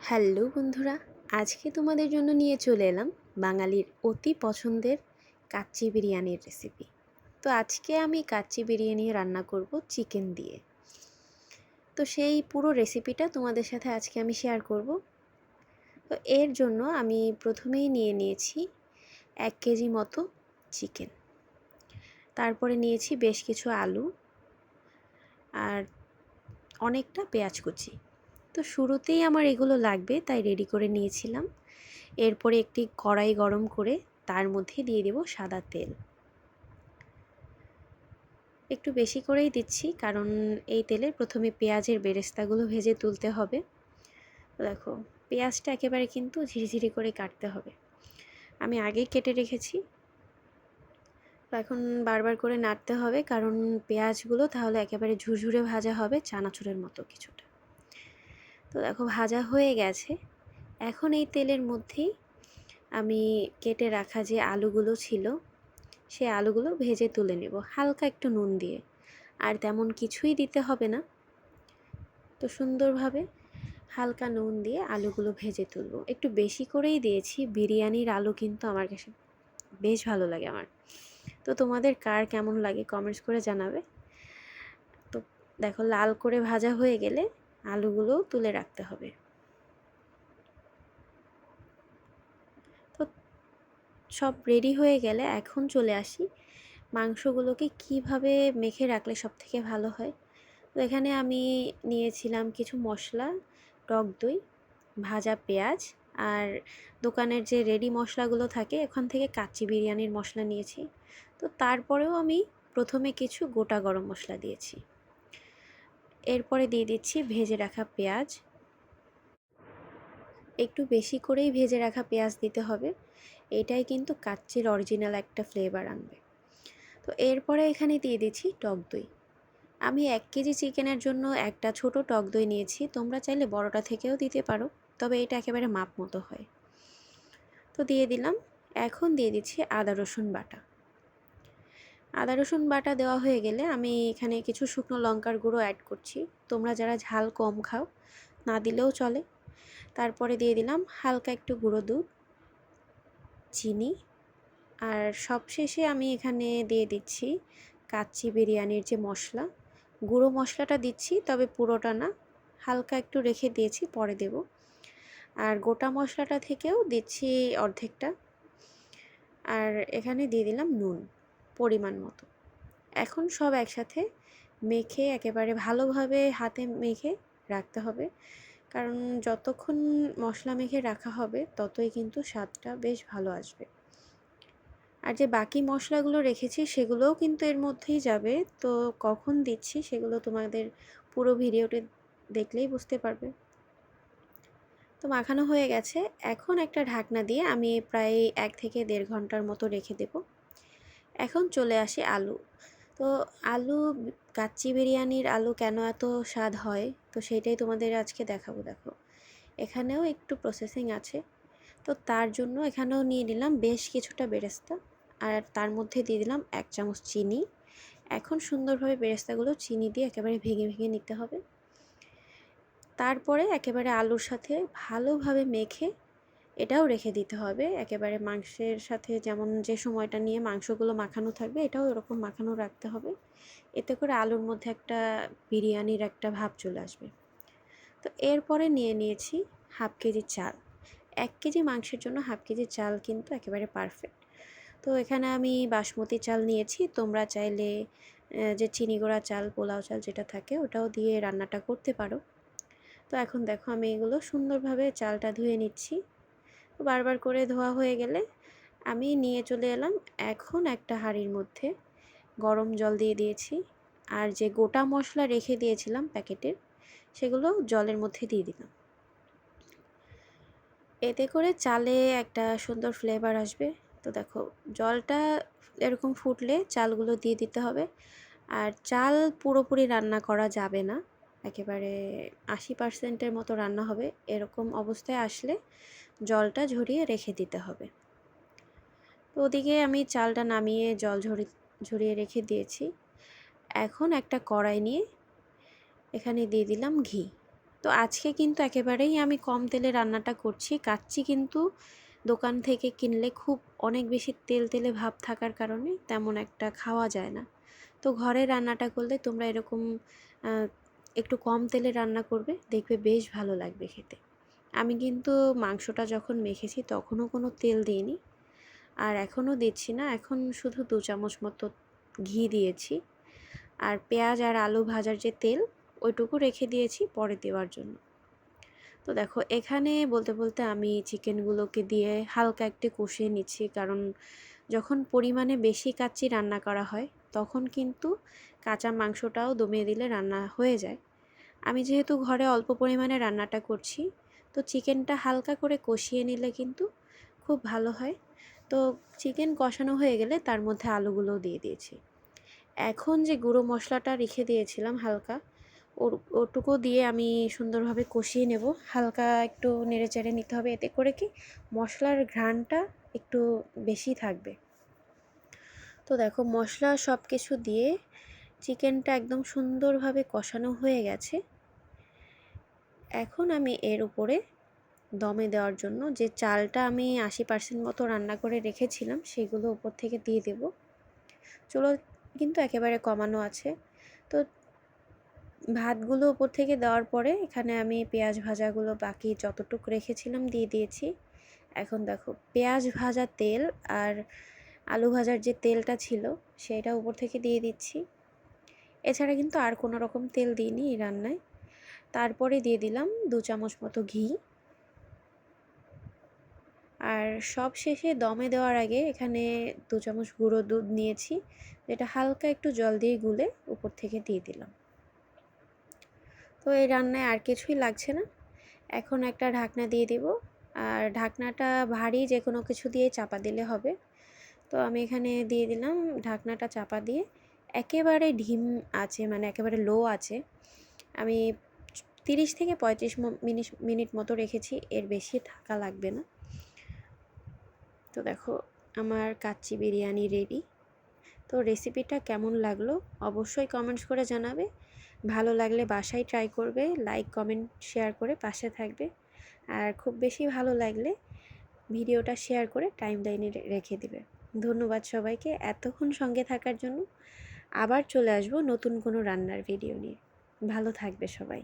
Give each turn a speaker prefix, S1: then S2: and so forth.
S1: Hello বন্ধুরা, আজকে তোমাদের জন্য নিয়ে চলে এলাম বাঙালির অতি পছন্দের কাচ্চি বিরিয়ানির রেসিপি। তো আজকে আমি কাচ্চি বিরিয়ানি রান্না করব চিকেন দিয়ে। তো সেই পুরো রেসিপিটা তোমাদের সাথে আজকে আমি শেয়ার করব। তো এর জন্য আমি প্রথমেই নিয়ে নিয়েছি 1 কেজি মতো চিকেন, তারপরে নিয়েছি বেশ কিছু আলু আর অনেকটা পেঁয়াজ কুচি। তো শুরুতেই আমার এগুলো লাগবে, তাই রেডি করে নিয়েছিলাম। এরপরে একটি কড়াই গরম করে তার মধ্যে দিয়ে দেব সাদা তেল। একটু বেশি করেই দিচ্ছি, কারণ এই তেলে প্রথমে পেঁয়াজের বেরেস্তাগুলো ভেজে তুলতে হবে। দেখো, পেঁয়াজটা একেবারে কিন্তু ঝিরিঝিরি করে কাটতে হবে। আমি আগেই কেটে রেখেছি। তো এখন বারবার করে নাড়তে হবে, কারণ পেঁয়াজগুলো তাহলে একেবারে ঝুরঝুরে ভাজা হবে, চানাচুরের মতো কিছুটা। তো দেখো, ভাজা হয়ে গেছে। এখন এই তেলের মধ্যেই আমি কেটে রাখা যে আলুগুলো ছিল, সেই আলুগুলো ভেজে তুলে নেব হালকা একটু নুন দিয়ে। আর তেমন কিছুই দিতে হবে না। তো সুন্দরভাবে হালকা নুন দিয়ে আলুগুলো ভেজে তুলব। একটু বেশি করেই দিয়েছি, বিরিয়ানির আলু কিন্তু আমার কাছে বেশ ভালো লাগে আমার। তো তোমাদের কার কেমন লাগে কমেন্টস করে জানাবে। তো দেখো, লাল করে ভাজা হয়ে গেলে আলুগুলো তুলে রাখতে হবে। তো সব রেডি হয়ে গেলে এখন চলে আসি মাংসগুলোকে কিভাবে মেখে রাখলে সবথেকে ভালো হয়। তো এখানে আমি নিয়েছিলাম কিছু মশলা, টক দই, ভাজা পেঁয়াজ আর দোকানের যে রেডি মশলাগুলো থাকে, ওখান থেকে কাচ্চি বিরিয়ানির মশলা নিয়েছি। তো তারপরেও আমি প্রথমে কিছু গোটা গরম মশলা দিয়েছি। এরপরে দিয়ে দিচ্ছি ভেজে রাখা পেঁয়াজ। একটু বেশি করেই ভেজে রাখা পেঁয়াজ দিতে হবে, এটাই কিন্তু কাচ্চির অরিজিনাল একটা ফ্লেভার আনবে। তো এরপরে এখানে দিয়ে দিচ্ছি টক দই। আমি 1 কেজি চিকেনের জন্য একটা ছোট টক দই নিয়েছি, তোমরা চাইলে বড়টা থেকেও দিতে পারো, তবে এটা একেবারে মাপ মতো হয়। তো দিয়ে দিলাম। এখন দিয়ে দিচ্ছি আদা রসুন বাটা। আদা রসুন বাটা দেওয়া হয়ে গেলে আমি এখানে কিছু শুকনো লঙ্কার গুঁড়ো অ্যাড করছি। তোমরা যারা ঝাল কম খাও, না দিলেও চলে। তারপরে দিয়ে দিলাম হালকা একটু গুঁড়ো দুধ, চিনি, আর সবশেষে আমি এখানে দিয়ে দিচ্ছি কাচ্চি বিরিয়ানির যে মশলা, গুঁড়ো মশলাটা দিচ্ছি, তবে পুরোটা না, হালকা একটু রেখে দিয়েছি, পরে দেব। আর গোটা মশলাটা থেকেও দিচ্ছি অর্ধেকটা। আর এখানে দিয়ে দিলাম নুন পরিমাণ মতো। এখন সব একসাথে মেখে একেবারে ভালোভাবে হাতে মেখে রাখতে হবে, কারণ যতক্ষণ মশলা মেখে রাখা হবে ততই কিন্তু স্বাদটা বেশ ভালো আসবে। আর যে বাকি মশলাগুলো রেখেছি সেগুলোও কিন্তু এর মধ্যেই যাবে। তো কখন দিচ্ছি সেগুলো তোমাদের পুরো ভিডিওটি দেখলেই বুঝতে পারবে। তো মাখানো হয়ে গেছে। এখন একটা ঢাকনা দিয়ে আমি প্রায় 1 থেকে দেড় ঘন্টার মতো রেখে দেব। এখন চলে আসি আলু। তো আলু, কাচ্চি বিরিয়ানির আলু কেন এত স্বাদ হয়, তো সেটাই তোমাদের আজকে দেখাবো। দেখো, এখানেও একটু প্রসেসিং আছে। তো তার জন্য এখানেও নিয়ে নিলাম বেশ কিছুটা বেরেস্তা, আর তার মধ্যে দিয়ে দিলাম 1 চামচ চিনি। এখন সুন্দরভাবে বেরেস্তাগুলো চিনি দিয়ে একেবারে ভেঙে ভেঙে নিতে হবে। তারপরে একেবারে আলুর সাথে ভালোভাবে মেখে এটাও রেখে দিতে হবে। একেবারে মাংসের সাথে যেমন যে সময়টা নিয়ে মাংসগুলো মাখানো থাকবে, এটাও এরকম মাখানো রাখতে হবে। এতে করে আলুর মধ্যে একটা বিরিয়ানির একটা ভাব চলে আসবে। তো এরপরে নিয়ে নিয়েছি 1/2 কেজি চাল। 1 কেজি মাংসের জন্য 1/2 কেজি চাল কিন্তু একেবারে পারফেক্ট। তো এখানে আমি বাসমতি চাল নিয়েছি, তোমরা চাইলে যে চিনি গুঁড়া চাল, পোলাও চাল যেটা থাকে ওটাও দিয়ে রান্নাটা করতে পারো। তো এখন দেখো, আমি এগুলো সুন্দরভাবে চালটা ধুয়ে নিচ্ছি। তো বারবার করে ধোয়া হয়ে গেলে আমি নিয়ে চলে এলাম। এখন একটা হাঁড়ির মধ্যে গরম জল দিয়ে দিয়েছি, আর যে গোটা মশলা রেখে দিয়েছিলাম প্যাকেটের, সেগুলো জলের মধ্যে দিয়ে দিলাম। এতে করে চালে একটা সুন্দর ফ্লেভার আসবে। তো দেখো, জলটা এরকম ফুটলে চালগুলো দিয়ে দিতে হবে। আর চাল পুরোপুরি রান্না করা যাবে না, একেবারে 80%-এর মতো রান্না হবে। এরকম অবস্থায় আসলে জলটা ঝরিয়ে রেখে দিতে হবে। তো ওদিকে আমি চালটা নামিয়ে জল ঝরিয়ে রেখে দিয়েছি। এখন একটা কড়াই নিয়ে এখানে দিয়ে দিলাম ঘি। তো আজকে কিন্তু একেবারেই আমি কম তেলে রান্নাটা করছি। কাচ্চি কিন্তু দোকান থেকে কিনলে খুব অনেক বেশি তেল তেলে ভাব থাকার কারণে তেমন একটা খাওয়া যায় না। তো ঘরে রান্নাটা করলে তোমরা এরকম একটু কম তেলে রান্না করবে, দেখবে বেশ ভালো লাগবে খেতে। আমি কিন্তু মাংসটা যখন মেখেছি তখনও কোনো তেল দিইনি, আর এখনও দিচ্ছি না। এখন শুধু 2 চামচ মতো ঘি দিয়েছি, আর পেঁয়াজ আর আলু ভাজার যে তেল ওইটুকু রেখে দিয়েছি পরে দেওয়ার জন্য। তো দেখো এখানে বলতে বলতে আমি চিকেনগুলোকে দিয়ে হালকা একটু কষিয়ে নিচ্ছি, কারণ যখন পরিমাণে বেশি কাচ্চি রান্না করা হয় তখন কিন্তু কাঁচা মাংসটাও দমিয়ে দিলে রান্না হয়ে যায়। আমি যেহেতু ঘরে অল্প পরিমাণে রান্নাটা করছি, তো চিকেনটা হালকা করে কষিয়ে নিলে কিন্তু খুব ভালো হয়। তো চিকেন কষানো হয়ে গেলে তার মধ্যে আলুগুলোও দিয়ে দিয়েছি। এখন যে গুঁড়ো মশলাটা রেখে দিয়েছিলাম হালকা, ওটুকু দিয়ে আমি সুন্দরভাবে কষিয়ে নেব। হালকা একটু নেড়েচেড়ে নিতে হবে, এতে করে কি মশলার ঘ্রাণটা একটু বেশি থাকবে। তো দেখো মশলা সব কিছু দিয়ে চিকেনটা একদম সুন্দরভাবে কষানো হয়ে গেছে। এখন আমি এর উপরে দমে দেওয়ার জন্য যে চালটা আমি 80% মতো রান্না করে রেখেছিলাম সেগুলো উপর থেকে দিয়ে দেব। চুলো কিন্তু একেবারে কমানো আছে। তো ভাতগুলো উপর থেকে দেওয়ার পরে এখানে আমি পেঁয়াজ ভাজাগুলো বাকি যতটুকু রেখেছিলাম দিয়ে দিয়েছি। এখন দেখো পেঁয়াজ ভাজা তেল আর আলু ভাজার যে তেলটা ছিল সেটা উপর থেকে দিয়ে দিচ্ছি। এছাড়া কিন্তু আর কোনো রকম তেল দিইনি এই রান্নায়। তারপরে দিয়ে দিলাম 2 চামচ মতো ঘি। আর সব শেষে দমে দেওয়ার আগে এখানে 2 চামচ গুঁড়ো দুধ নিয়েছি, যেটা হালকা একটু জল দিয়ে গুলে উপর থেকে দিয়ে দিলাম। তো এই রান্নায় আর কিছুই লাগছে না। এখন একটা ঢাকনা দিয়ে দিব, আর ঢাকনাটা ভারী যে কোনো কিছু দিয়ে চাপা দিলে হবে। তো আমি এখানে দিয়ে দিলাম ঢাকনাটা চাপা দিয়ে একেবারে ঢিম আছে, মানে একেবারে লো আছে আমি 30 থেকে 35 মিনিট মতো রেখেছি, এর বেশি থাকা লাগবে না। তো দেখো আমার কাচ্চি বিরিয়ানি রেডি। তো রেসিপিটা কেমন লাগলো অবশ্যই কমেন্টস করে জানাবে। ভালো লাগলে বাসায় ট্রাই করবে, লাইক কমেন্ট শেয়ার করে পাশে থাকবে। আর খুব বেশি ভালো লাগলে ভিডিওটা শেয়ার করে টাইমলাইনে রেখে দিবে। ধন্যবাদ সবাইকে এতক্ষণ সঙ্গে থাকার জন্য। আবার চলে আসবো নতুন কোনো রান্নার ভিডিও নিয়ে। ভালো থাকবে সবাই।